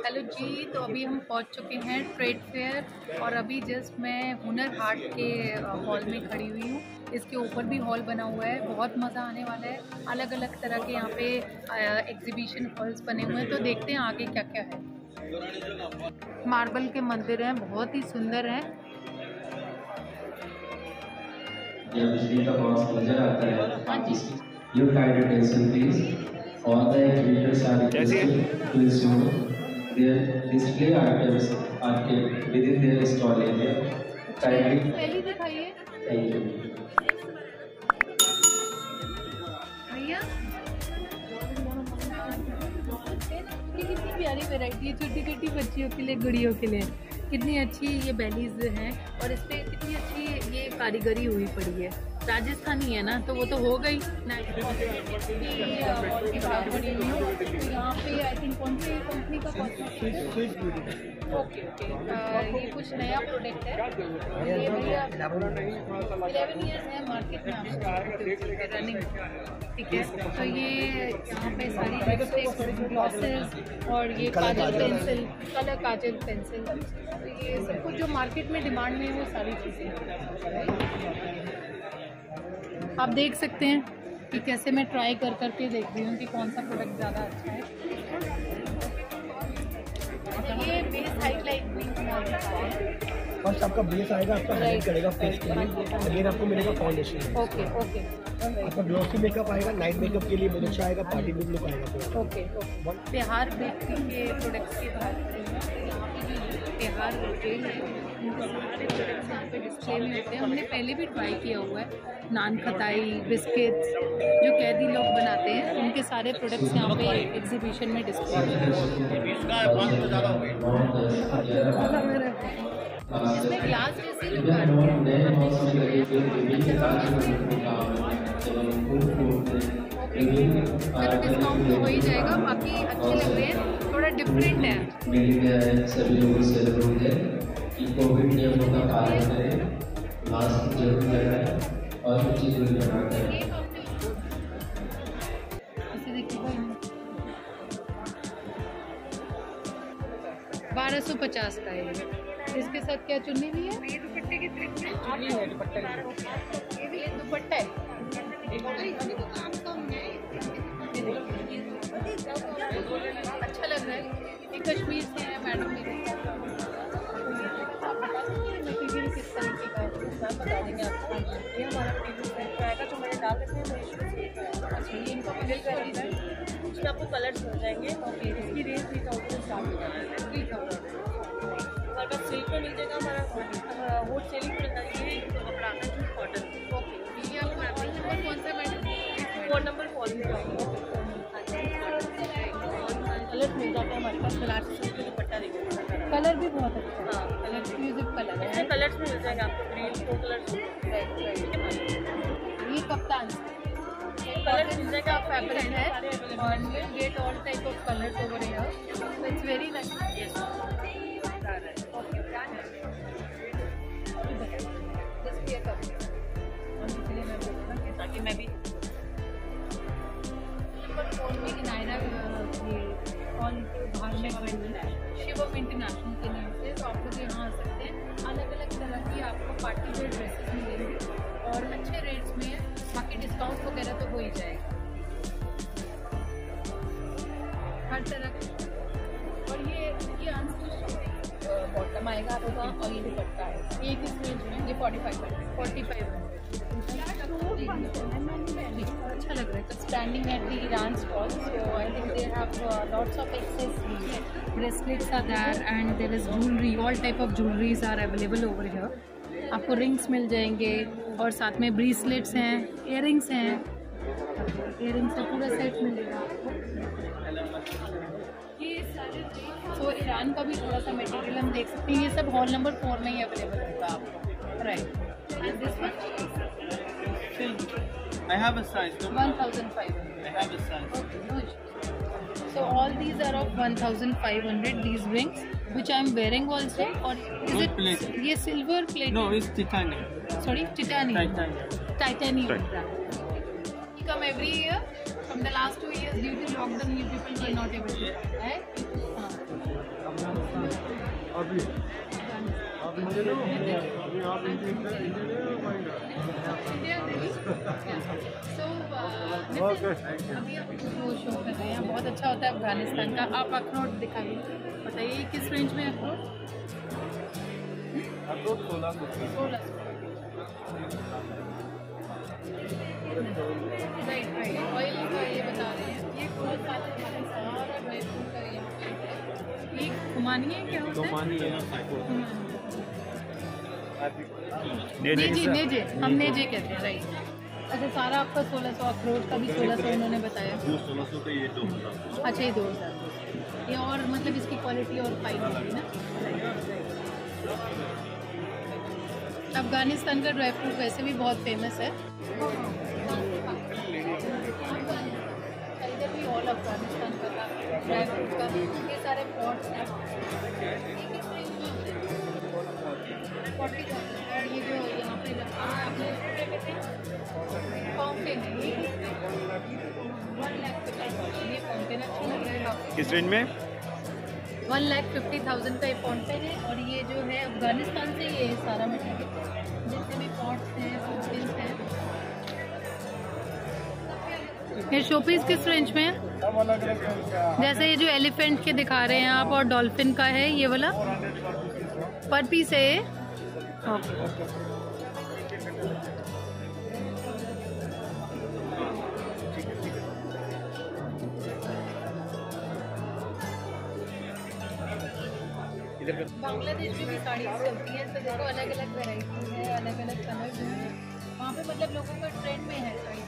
Hello जी, तो अभी हम पहुंच चुके हैं ट्रेड फेयर और अभी जस्ट मैं हुनर हाट के हॉल में खड़ी हुई हूँ। इसके ऊपर भी हॉल बना हुआ है, बहुत मज़ा आने वाला है। अलग अलग तरह के यहाँ पे एग्जीबिशन हॉल्स बने हुए हैं, तो देखते हैं आगे क्या क्या है। मार्बल के मंदिर हैं, बहुत ही सुंदर हैं। बिजली का बॉक्स नजर आता है। You kind attention please. All the exhibitors are requested to ensure their display items are kept within their stall area. Kindly दिखाइए। thank you. भैया कितनी प्यारी वैरायटी है, छोटी छोटी बच्चियों के लिए, गुड़ियों के लिए। कितनी अच्छी ये बेलीज हैं और इस पर कितनी अच्छी ये कारीगरी हुई पड़ी है। राजस्थानी है ना, तो वो तो हो गई ना। तो यहाँ पे आई थिंक कौन सी कंपनी का ओके ये कुछ नया प्रोडक्ट है। ये भैया 11 ईयर्स है मार्केट में रनिंग, ठीक है। तो ये यहाँ पे सारी लिपस्टिक, ग्लॉसेस और ये काजल पेंसिल, कलर काजल पेंसिल, तो ये सब कुछ जो मार्केट में डिमांड में है वो सारी चीज़ें आप देख सकते हैं कि कैसे मैं ट्राई कर करके देख रही हूँ कि कौन सा प्रोडक्ट ज़्यादा अच्छा है। ये बेस हाईलाइट फर्स्ट आपका बेस आएगा, आपका हाईलाइट करेगा फेस के लिए, अगेन आपको मिलेगा फाउंडेशन। Okay okay. आपका ग्लॉसी मेकअप आएगा, नाइट मेकअप के लिए बहुत अच्छा आएगा, पार्टी में लुक आएगा। Okay okay. बिहार बेकरी के प्रोडक्ट्स की बात करें तो यहाँ पे जो बिहार रिटेल है उनके सारे प्रोडक्ट्स यहाँ पे डिस्प्ले में होते हैं। हमने पहले भी ट्राई किया हुआ है। नान खटाई, बिस्किट्स जो कैदी लोग बनाते हैं, उनके सारे प्रोडक्ट्स यहाँ पे एग्जीबिशन में डिस्प्ले में। इसमें ग्लास जैसी लुक आ रही है। डिस्काउंट तो हो ही जाएगा, बाकी अच्छे लग रहे हैं, थोड़ा डिफरेंट है। सभी लोगों से जरूर है कि कोविड नियमों का पालन करें, मास्क जरूर लगाएं और उचित दूरी बनाकर। 1250 का है। इसके साथ क्या चुन्नी भी है? ये दुपट्टे की चुन्नी है, ये दुपट्टा है। अच्छा लग रहा है। ये कश्मीर से है मैडम मेरे। मटीरियल किस तरीके का है बता देंगे आपको। ये हमारा प्रीवियस आएगा जो मैंने डाल रखे हैं। अच्छा, ये इनका मिल जाएगा, इसमें आपको कलर्स मिल जाएंगे। ओके, इसकी रेंज 3000 से स्टार्ट हो जाएगा। 3000 हमारे पास सिल्क में मिल जाएगा। हमारा होट सेलिंग मिलता है। ये कपड़ा आता है कॉटन। ओके, ये आपका नंबर कौन सा मैडम? 4 नंबर फॉल में जाएगा। कलर मिल जाता है हमारे पास। कलर से दुपट्टा देखिए, कलर भी बहुत अच्छा है। हाँ, कलर एक्सक्लूसिव कलर है। इसमें कलर्स मिल जाएगा आपको, ग्रीन 2 कलर्स। ये कप्तान कलर मिल जाएगा, फैब्रिक है और will get all type of colours over here, so it's very nice. ताकि मैं भी नायरा ऑल बाहर में शिवम इंटरनेशनल के नाम से, तो आप लोग यहाँ आ सकते हैं। अलग अलग तरह की आपको पार्टी वेयर ड्रेसेस मिलेंगी और अच्छे रेट्स में। बाकी डिस्काउंट वगैरह तो हो ही जाएगा हर तरह की। और ये अनस्टिच्ड बॉटम आएगा आपका और ये दुपट्टा है। ये किस रेंज में? ये 45 अच्छा लग रहा है। Standing at the Iran stall, so I think they have lots of accessories, bracelets are there and there is jewellery, all type of jewelleries are available over here. आपको रिंग्स मिल जाएंगे और साथ में ब्रेसलेट्स हैं, इयररिंग्स हैं। Earrings का पूरा सेट मिलेगा आपको। ये सारे तो ईरान का भी थोड़ा सा मटेरियल हम देख सकते हैं। ये सब हॉल नंबर 4 में ही अवेलेबल होगा आपको, right. This one I have a size. 1500. I have a size. Okay, no issue. So all these are of 1500. These rings, which I am wearing also, or is Gold it? plated. ये silver plated? No, it's titanium. Sorry, titanium. Titanium. Titanium brand. You come every year. From the last 2 years, due to lockdown, you people were not able to. Right? अभी आप वो show कर रहे हैं, बहुत अच्छा होता है अफगानिस्तान का। आप अखरोट दिखाइए, बताइए किस रेंज में अखरोट? 1600। राइट, ऑयल का ये बता रहे हैं, ये बहुत सारा ड्राई फ्रूट का यहाँ पे ये खुमानी है, क्या होता है? नेजे, हम नेजे कहते हैं, राइट। अच्छा, सारा आपका 1600, अखरोट का भी 1600 उन्होंने बताया। 1600 का ये 2000। अच्छा, ये 2000। ये और मतलब इसकी क्वालिटी और फाइन होगी ना। अफगानिस्तान का ड्राई फ्रूट वैसे भी बहुत फेमस है। इधर भी ऑल अफगानिस्तान का ड्राई फ्रूट का ये सारे पॉट्स हैं। 40,000। और ये जो यहाँ पे फाउंटेन है, ये 1 लाख ये फाउंटेन अच्छा लग रहा है। किस रेंज में? 1,50,000 का ये फाउंटेन है। और ये जो है अफगानिस्तान से ये सारा मटेरियल जितने भी पॉट्स हैं, फाउंटेन्स हैं। ये शोपीस किस रेंज में है? जैसे ये जो एलिफेंट के दिखा रहे हैं आप और डॉल्फिन का है ये वाला पर पीस है। बांग्लादेश में भी साड़ी चलती है, तो देखो अलग अलग वैरायटी है, अलग अलग कलर है वहाँ पे, मतलब लोगों का ट्रेंड में है साड़ी।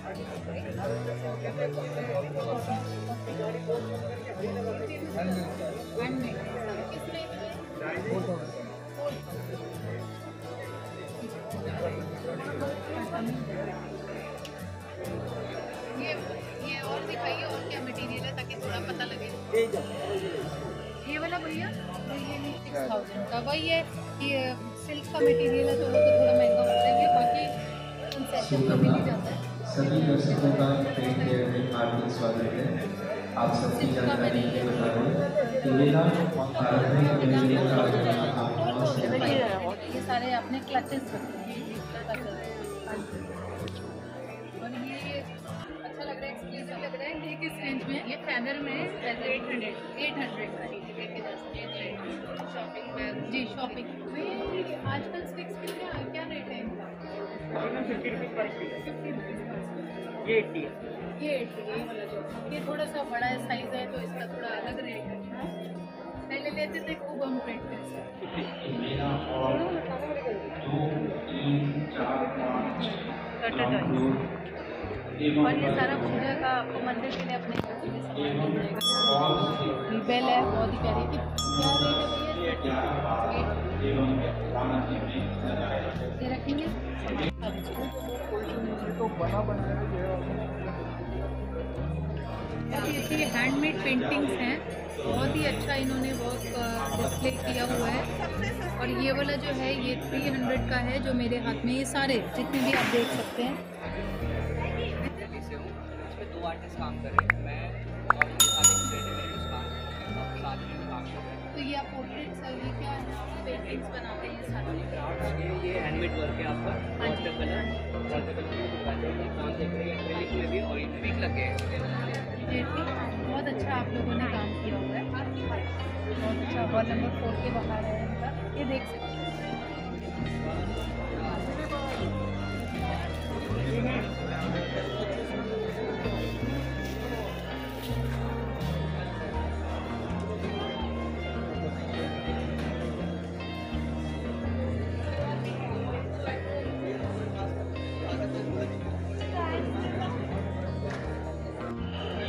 ये और दिखाइए और क्या मटेरियल है ताकि थोड़ा पता लगे। ये वाला भैया ये 6,000 का, वही है ये सिल्क का मटेरियल है तो वो तो थोड़ा महंगा होता है, बाकी कंसेशन का मिल जाता है। सभी दर्शकों का ट्रेड फेयर में हार्दिक स्वागत है। आप सबकी जानकारी के बता रहे कि मेरा भारत में ये सारे आपने क्लचेस रखे हैं और ये अच्छा लग रहा है, एक्सक्लूसिव लग रहा है। ये किस रेंज में है? ये फैनर में 800 का लेके जा सकते हैं शॉपिंग में। जी शॉपिंग में आजकल स्टिक्स कितने क्या रेट है इनका? 50 रुपीज़ पर पीस। 50 रुपीज़ पर। ये 80 है। ये 80 है वाला जो, ये थोड़ा सा बड़ा साइज है तो इसका थोड़ा अलग रेट है। पहले लेते थे खूब हम रेट पे। और ये सारा पूजा का आपको मंदिर के लिए अपने घर से सामान मिल जाएगा। बेल है बहुत ही प्यारी की, क्या रेट है भैया? ये रखेंगे ये हैंडमेड पेंटिंग्स हैं, बहुत ही अच्छा इन्होंने वर्क डिस्प्ले किया हुआ है। और ये वाला जो है ये 300 का है जो मेरे हाथ में, ये सारे जितने भी आप देख सकते हैं। इसमें 2 आर्टिस्ट काम कर रहे हैं, मैं और साथ में काम कर रहे हैं। तो ये आप पोर्ट्रेट्स ये क्या है, पेंटिंग्स बनाते हैं सारे? ये हैंडमेड वर्क है आपका, वाटर कलर काम देख रहे हैं, एक्रेलिक में भी और इन वीक लग गए। बहुत अच्छा आप लोगों ने काम किया हुआ है, बहुत अच्छा। हॉल नंबर 4 के बाहर है इनका, ये देख सकते हैं।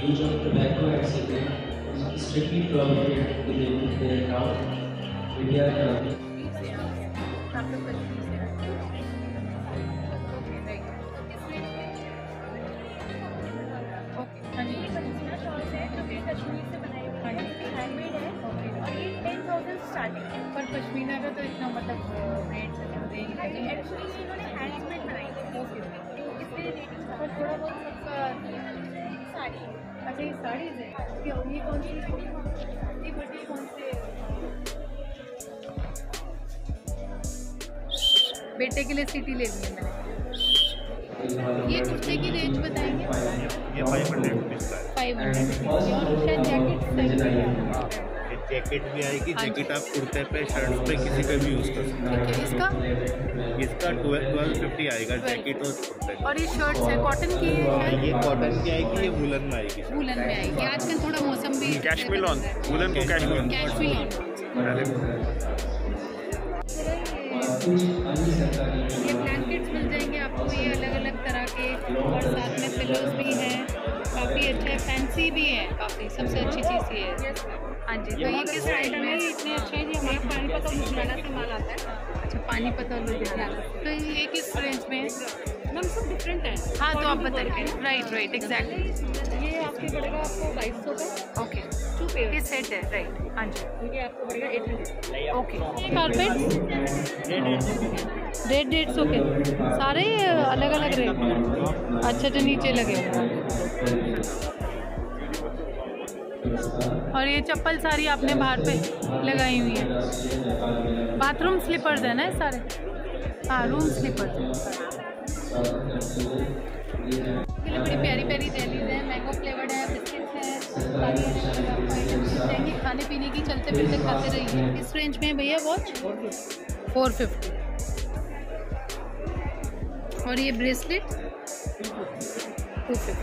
use of tobacco and cigarette is strictly prohibited within the town. India पर पश्मीना का तो इतना मतलब रेट एक्चुअली इन्होंने हैंडमेड बनाई है, इसलिए रेटिंग थोड़ा बहुत सबका साड़ी। अच्छा ये साड़ीज़ है, ये कौन सी ये बड़ी कौन से बेटे के लिए सिटी ले ली है मैंने। ये कुर्ते की रेंज बताएंगे? ये 500 रुपीज़ का है। 500 और शायद जैकेट जैकेट भी आएगी। जैकेट आप कुर्ते पे, शर्ट पे, किसी पे भी यूज़ कर सकते हैं। इसका इसका 1250 आएगा जैकेट और कुर्ते। और ये शर्ट्स है कॉटन की है? ये कॉटन की आएगी, ये वुलन में आएगी। वुलन में आएगी। आजकल थोड़ा मौसम भी कैशमिल ऑन, वुलन को कैशमिल ऑन। कैशमिल ऑन। ये ब्लैंकेट्स मिल जाएंगे आपको, ये अलग अलग तरह के, और साथ में पिलोज भी हैं। काफ़ी अच्छा है, फैंसी भी है काफ़ी। सबसे अच्छी चीज़ ये है। हाँ जी, तो ये किस साइड में इतने अच्छे हैं? ये हमारे पानीपत और लुधियाना से माल आता है। अच्छा, पानीपत और लुधियाना। तो ये किस रेंज में है? मैम सब डिफरेंट है। हाँ, तो आप बताइए। Right exactly. ये आपके पड़ेगा आपको 2200 का। ओके, 2 पेयर ये सेट है। राइट, हाँ जी। ये आपको पड़ेगा 800। ओके। कारपेट रेट 150 के सारे अलग अलग रेट। अच्छा, तो नीचे लगे हुए। और ये चप्पल सारी आपने बाहर पे लगाई हुई है। बाथरूम स्लीपर्स है ना ये सारे? हाँ, रूम स्लीपर्स। बड़ी प्यारी प्यारी जेलीज है, मैंगो फ्लेवर्ड है, बिस्किट्स है, खाने पीने की चलते फिरते खाते रहिए। इस रेंज में है भैया वॉच 450। और ये ब्रेसलेट 250।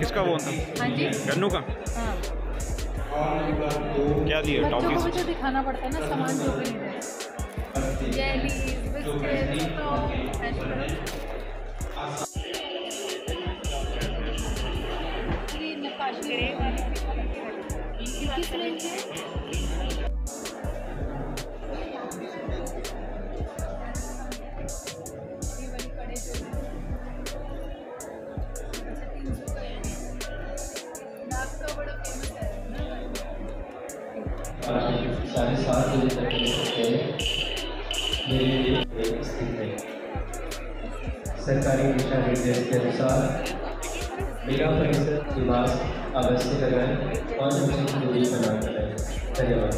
किसका वो था? हाँ जी, गन्नू का। हाँ, क्या दिए? बच्चों को टॉफीज। भी तो दिखाना पड़ता है ना सामान जो भी है। जेली, बिस्किट्स, ये नक्काशी किस रेंज है? साढ़े 7 बजे तक मिल सकते हैं। मेरे लिए स्थित है। सरकारी दिशा निर्देश के अनुसार मेरा परिसर निवास अवश्य लगाएं और उचित दूरी बनाकर रखें। धन्यवाद।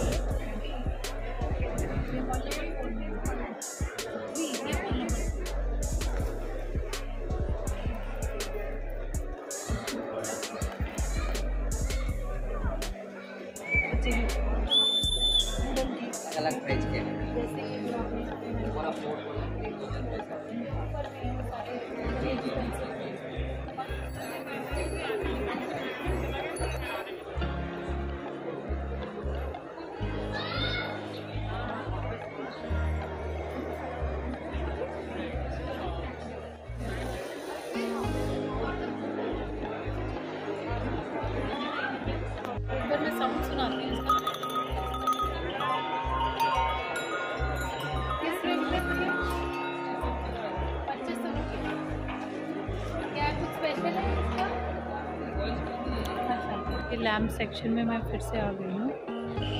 अलग प्राइस के ऊपर में साउंड सुनाती हूँ इसका। किस रेंज में है? 2500 रुपये। क्या कुछ स्पेशल है इसका? अच्छा, ये लैम्प सेक्शन में मैं फिर से आ गई हूँ।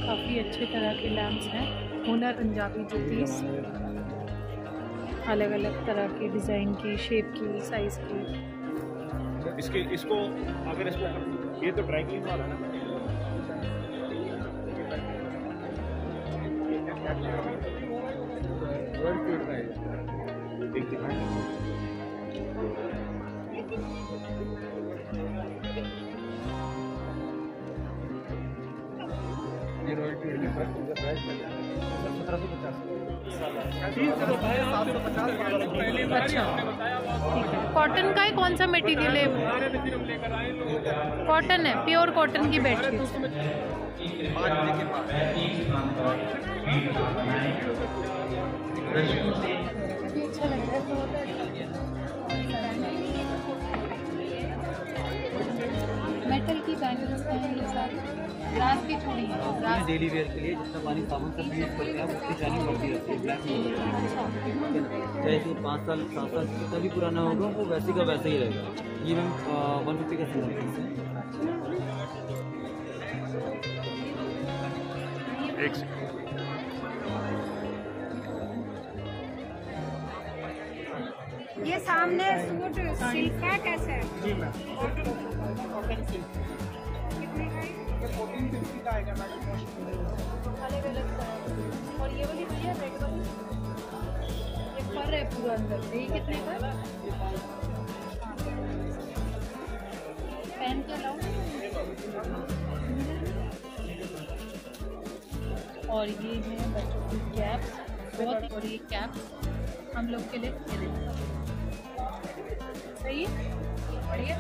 काफ़ी अच्छे तरह के लैम्प्स हैं। हुनर पंजाबी ज्योतिष, अलग अलग तरह की डिज़ाइन की, शेप की, साइज़ की। इसको अगर इसको ये तो ड्राई क्लीन वाला है ना। एक दिखाएं। ये रॉयल ट्रेड में प्राइस 1750। अच्छा, ठीक है। कॉटन का है? कौन सा मटेरियल है? कॉटन है, प्योर कॉटन की बेडशीट। अच्छा लग रहा है। मेटल की बैंगल्स हैं ये सारी, ग्लास की चूड़ी है। ग्लास डेली वेयर के लिए जितना पानी साबुन सब यूज करते हैं उसकी शाइनिंग बढ़ती रहती है, ब्लैक नहीं होती है। चाहे तो 5 साल 7 साल जितना भी पुराना होगा वो वैसे का वैसे ही रहेगा। ये मैम 150 का सिंगल पीस है। एक सेकंड। ये सामने सूट सिल्क का कैसे है? जी मैम, कॉटन सिल्क कितने का है? ये 1450 का आएगा मैडम। अलग अलग और ये वाली भैया रेड वाली ये फर है पूरा अंदर से, ये कितने का? पेन के अलावा और ये है बच्चों की कैप्स, बहुत और ये कैप्स हम लोग के लिए सही है, बढ़िया।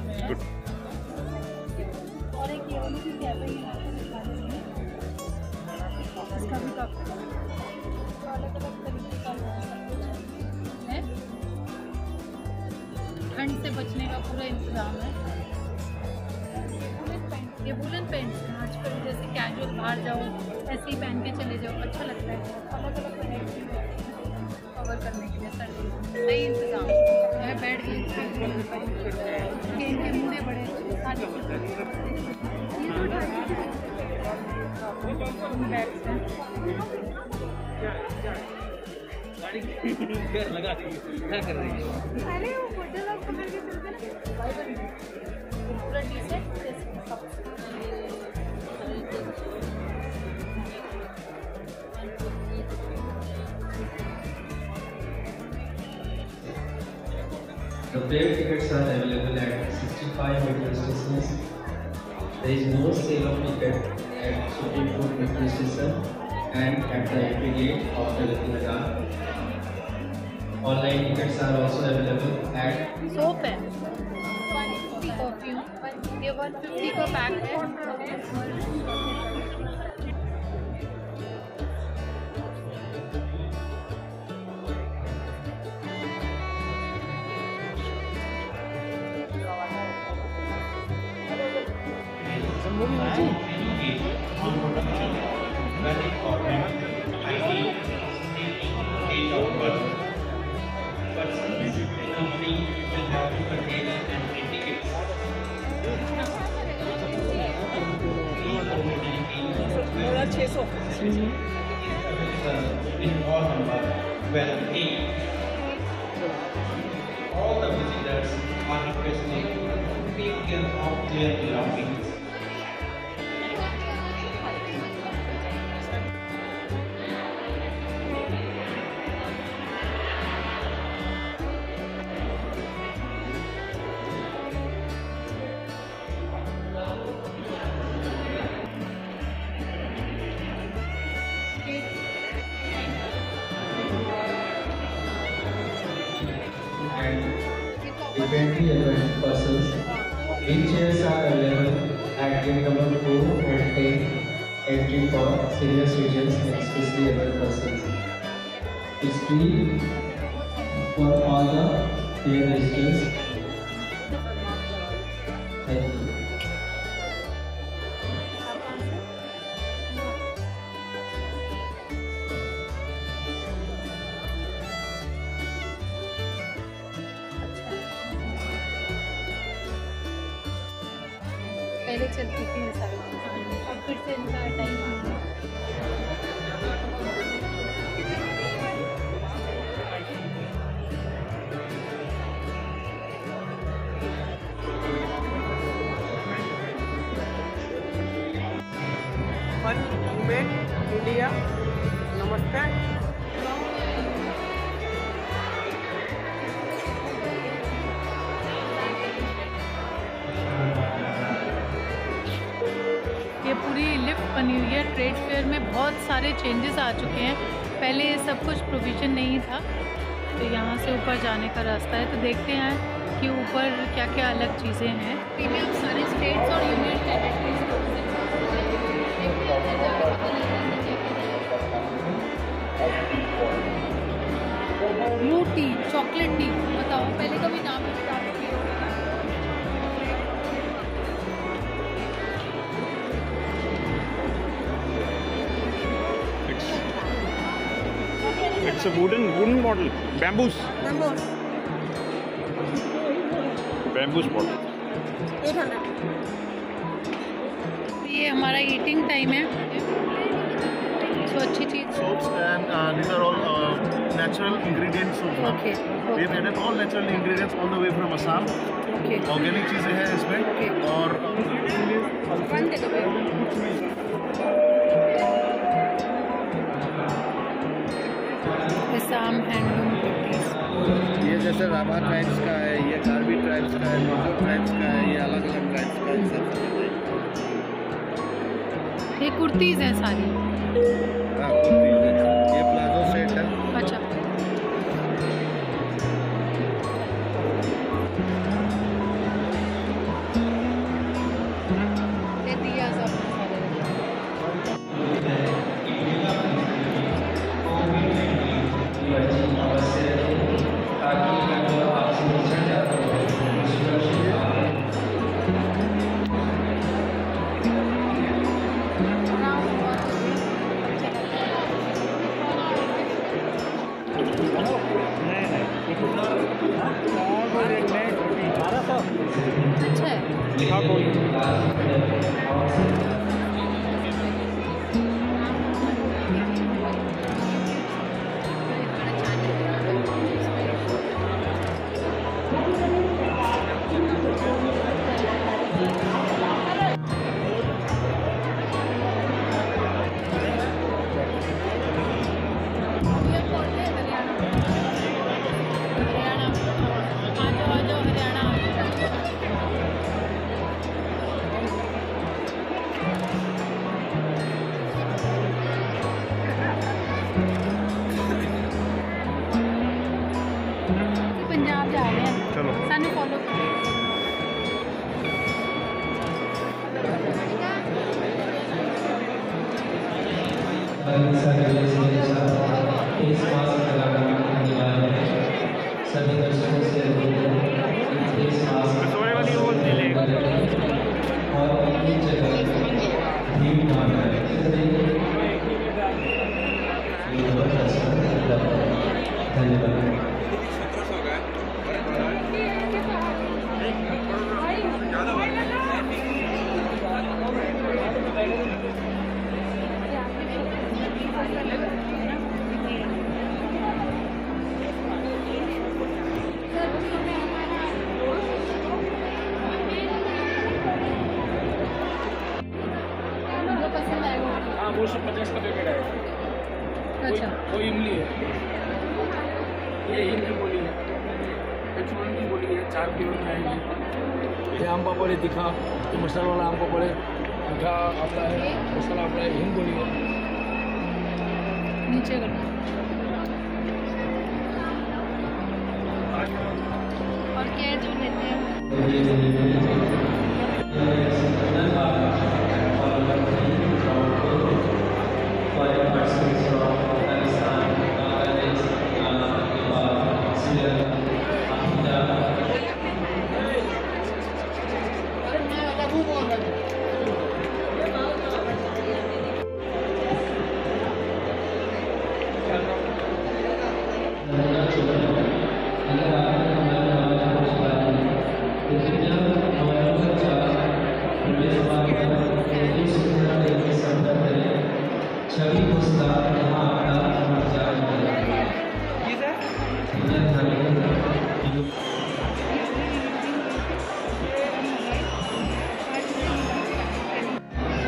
और एक ये वाली भी कैप है, इसका भी काफी अलग अलग तरीके का है। ठंड से बचने का पूरा इंतजाम है। ये वुलन पैंट्स हैं आजकल, जैसे कैजुअल बाहर जाओ ऐसे ही पहन के चले जाओ, अच्छा लगता है। अलग अलग वैरायटी कवर करने के लिए सर्दी सही इंतजाम है। बेड के इनके मुँह बड़े सारे बैग्स हैं। लगा क्या कर रही है? अरे वो फोटो लोग पकड़ के चलते ना। पूरा T shirt The plane tickets are available at 65 metro stations. There is no sale of ticket at Supreme Court metro station and at the entry gate of the Latinada. Online tickets are also available at soap है 150 perfume, ये 150 का pack है। All the visitors are requested to take care of their belongings. Depending on persons, wheelchairs are available at gate number 4 and 10, entry for senior citizens and especially able persons. It's free for all the senior residents. Thank you. पहले चलती थी ये सारी चीज़ें, अब फिर से इनका टाइम आ गया। वन वुमेन इंडिया, नमस्ते। ये पूरी लिफ्ट बनी हुई है। ट्रेड फेयर में बहुत सारे चेंजेस आ चुके हैं, पहले ये सब कुछ प्रोविज़न नहीं था। तो यहाँ से ऊपर जाने का रास्ता है, तो देखते हैं कि ऊपर क्या क्या अलग चीज़ें हैं। प्रीमियम सारे स्टेट्स और union territories blue T, chocolate T, बताओ पहले कभी नाम नहीं बता सकती। It's a wooden model, bamboos model. 800। ये हमारा ईटिंग टाइम है, तो अच्छी चीज़। Soaps and these are all natural ingredients of them. Okay. We have added all natural ingredients all the way from Assam. Okay. Organic चीज़ें हैं इसमें और One take away. Assam handloom cookies. ये जैसे Rabha tribes का है, ये कार्बी ट्राइब्स का है, मिजो ट्राइब्स का है, ये अलग अलग ट्राइब्स का है सब। ये कुर्तीज हैं सारी। हाँ, कुर्तीज़ है। ये प्लाजो सेट है। अच्छा। ये दिया सब सारे। अच्छा है। पंजाब जा रहे हैं। चलो। सानू फॉलो करो। सभी दर्शकों से सोने वाली वो ले ले। और अपनी जगह भीड़ ना करें। धन्यवाद। पसंद आएगा। हाँ, वो 150 का पैकेट है। अच्छा। वो इमली है, ये हिंग की बोली है, ये चूरन की बोली है, 4 फ्लेवर में आएगी। ये आम पापड़ है तीखा, ये मसाला वाला आम पापड़ है, मीठा आपला है, मसाला आपला है, हिंग बोली है। नीचे करना। और क्या जो लेते हैं?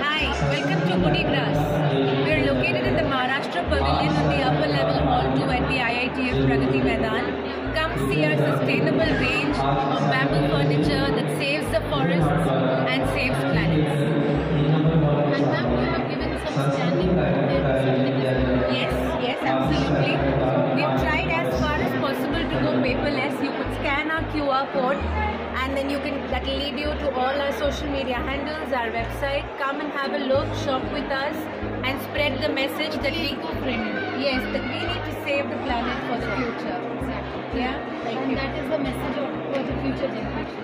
Hi, welcome to Goody Grass. We are located in the Maharashtra Pavilion on the upper level hall 2 at the IITF Pragati Maidan. Come see our sustainable range of bamboo furniture that saves the forests and saves planets. And ma'am, you have given some standing Yes, absolutely. We've tried as far as possible to go paperless. You could scan our QR code and then that will lead you to all our social media handles, our website. Come and have a look, shop with us and spread the message that we that we need to save the planet for the future. Exactly. Yeah? And that is the message for the future generation.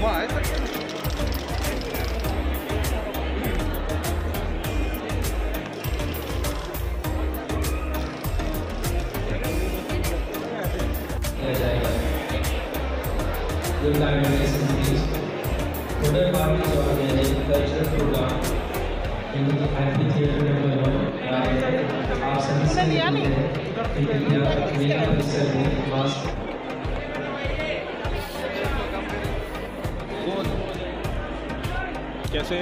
Your kind attention please. Today party is organizing cultural program in amphitheater number 1 आप सभी से मेरा परिसर में mask कैसे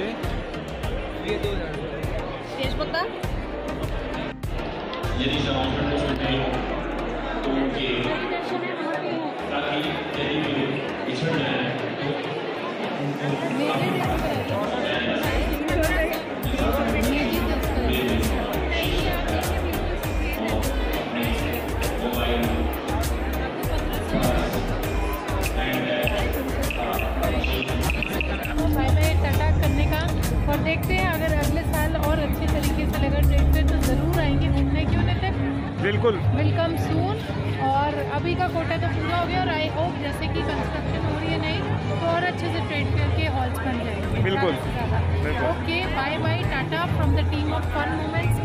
Facebook का यदि समापन हो सकते हो तो उनके ताकि यदि वे पिछड़ जाए तो करने का और देखते हैं अगर अगले साल और अच्छे तरीके से लगा ट्रेन पे तो ज़रूर आएंगे घूमने क्यों नहीं तक बिल्कुल वेलकम सून। और अभी का कोटा तो पूरा हो गया और आई होप जैसे कि कंस्ट्रक्शन हो रही है नहीं तो और अच्छे से ट्रेन करके हॉल्स बन जाएंगे बिल्कुल okay bye bye tata from the team of fun moments.